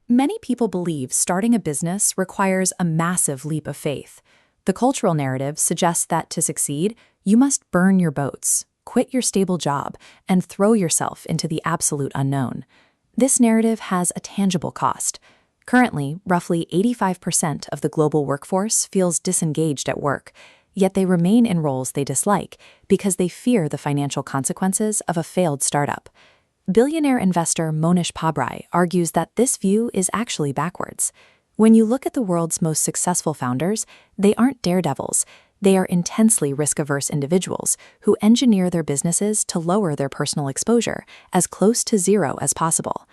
Many people believe starting a business requires a massive leap of faith. The cultural narrative suggests that to succeed, you must burn your boats, quit your stable job, and throw yourself into the absolute unknown. This narrative has a tangible cost. Currently, roughly 85% of the global workforce feels disengaged at work, yet they remain in roles they dislike because they fear the financial consequences of a failed startup. Billionaire investor Monish Pabrai argues that this view is actually backwards. When you look at the world's most successful founders, they aren't daredevils. They are intensely risk-averse individuals who engineer their businesses to lower their personal exposure as close to zero as possible.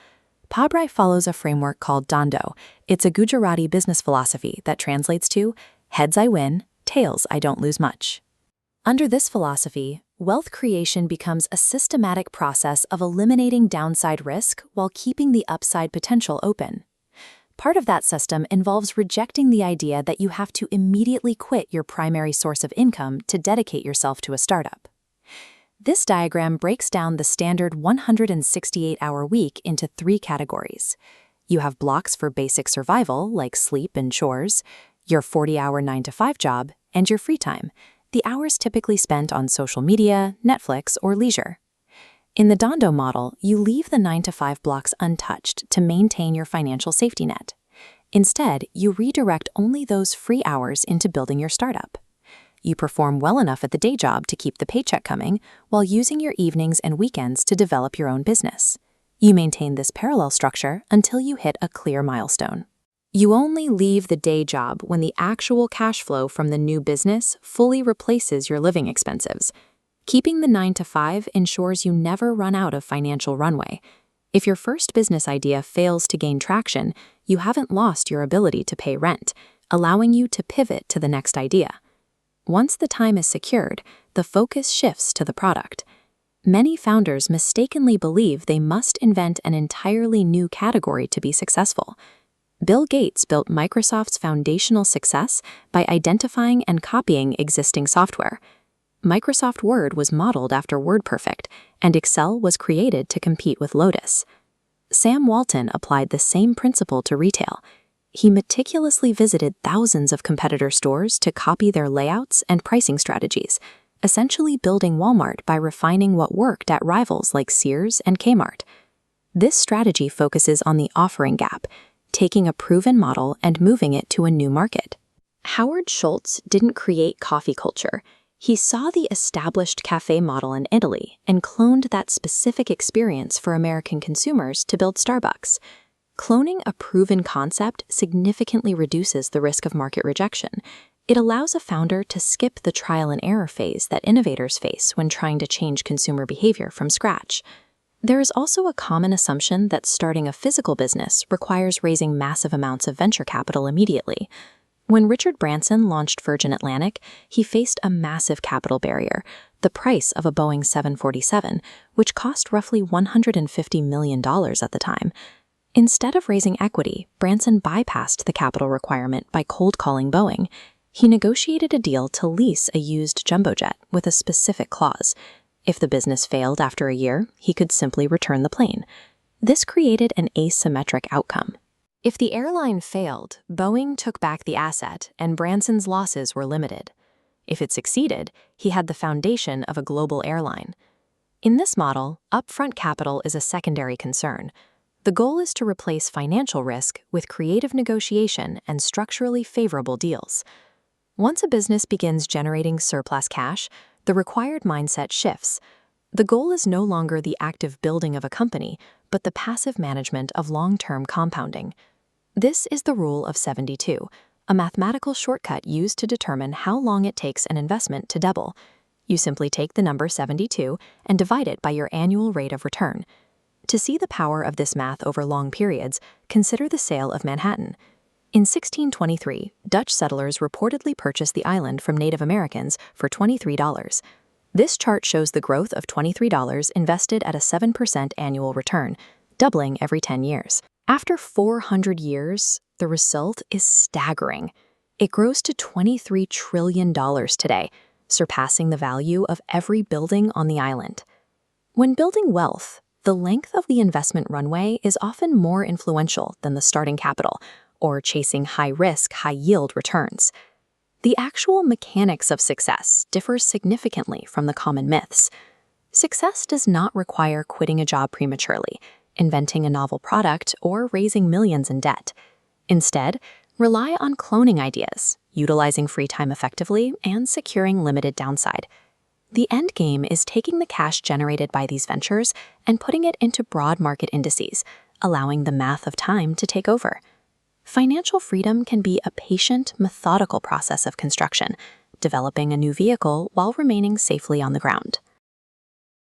Pabrai follows a framework called Dhandho. It's a Gujarati business philosophy that translates to, heads I win, tails I don't lose much. Under this philosophy, wealth creation becomes a systematic process of eliminating downside risk while keeping the upside potential open. Part of that system involves rejecting the idea that you have to immediately quit your primary source of income to dedicate yourself to a startup. This diagram breaks down the standard 168-hour week into 3 categories. You have blocks for basic survival, like sleep and chores, your 40-hour 9-to-5 job, and your free time, the hours typically spent on social media, Netflix, or leisure. In the Dhandho model, you leave the 9-to-5 blocks untouched to maintain your financial safety net. Instead, you redirect only those free hours into building your startup. You perform well enough at the day job to keep the paycheck coming while using your evenings and weekends to develop your own business. You maintain this parallel structure until you hit a clear milestone. You only leave the day job when the actual cash flow from the new business fully replaces your living expenses. Keeping the 9-to-5 ensures you never run out of financial runway. If your first business idea fails to gain traction, you haven't lost your ability to pay rent, allowing you to pivot to the next idea. Once the time is secured, the focus shifts to the product. Many founders mistakenly believe they must invent an entirely new category to be successful. Bill Gates built Microsoft's foundational success by identifying and copying existing software. Microsoft Word was modeled after WordPerfect, and Excel was created to compete with Lotus. Sam Walton applied the same principle to retail. He meticulously visited thousands of competitor stores to copy their layouts and pricing strategies, essentially building Walmart by refining what worked at rivals like Sears and Kmart. This strategy focuses on the offering gap, taking a proven model and moving it to a new market. Howard Schultz didn't create coffee culture. He saw the established cafe model in Italy and cloned that specific experience for American consumers to build Starbucks. Cloning a proven concept significantly reduces the risk of market rejection. It allows a founder to skip the trial and error phase that innovators face when trying to change consumer behavior from scratch. There is also a common assumption that starting a physical business requires raising massive amounts of venture capital immediately. When Richard Branson launched Virgin Atlantic, he faced a massive capital barrier, the price of a Boeing 747, which cost roughly $150 million at the time. Instead of raising equity, Branson bypassed the capital requirement by cold calling Boeing. He negotiated a deal to lease a used jumbo jet with a specific clause. If the business failed after a year, he could simply return the plane. This created an asymmetric outcome. If the airline failed, Boeing took back the asset and Branson's losses were limited. If it succeeded, he had the foundation of a global airline. In this model, upfront capital is a secondary concern. The goal is to replace financial risk with creative negotiation and structurally favorable deals. Once a business begins generating surplus cash, the required mindset shifts. The goal is no longer the active building of a company, but the passive management of long-term compounding. This is the rule of 72, a mathematical shortcut used to determine how long it takes an investment to double. You simply take the number 72 and divide it by your annual rate of return. To see the power of this math over long periods, consider the sale of Manhattan. In 1623, Dutch settlers reportedly purchased the island from Native Americans for $23. This chart shows the growth of $23 invested at a 7% annual return, doubling every 10 years. After 400 years, the result is staggering. It grows to $23 trillion today, surpassing the value of every building on the island. When building wealth, The length of the investment runway is often more influential than the starting capital, or chasing high-risk, high-yield returns. The actual mechanics of success differ significantly from the common myths. Success does not require quitting a job prematurely, inventing a novel product, or raising millions in debt. Instead, rely on cloning ideas, utilizing free time effectively, and securing limited downside. The end game is taking the cash generated by these ventures and putting it into broad market indices, allowing the math of time to take over. Financial freedom can be a patient, methodical process of construction, developing a new vehicle while remaining safely on the ground.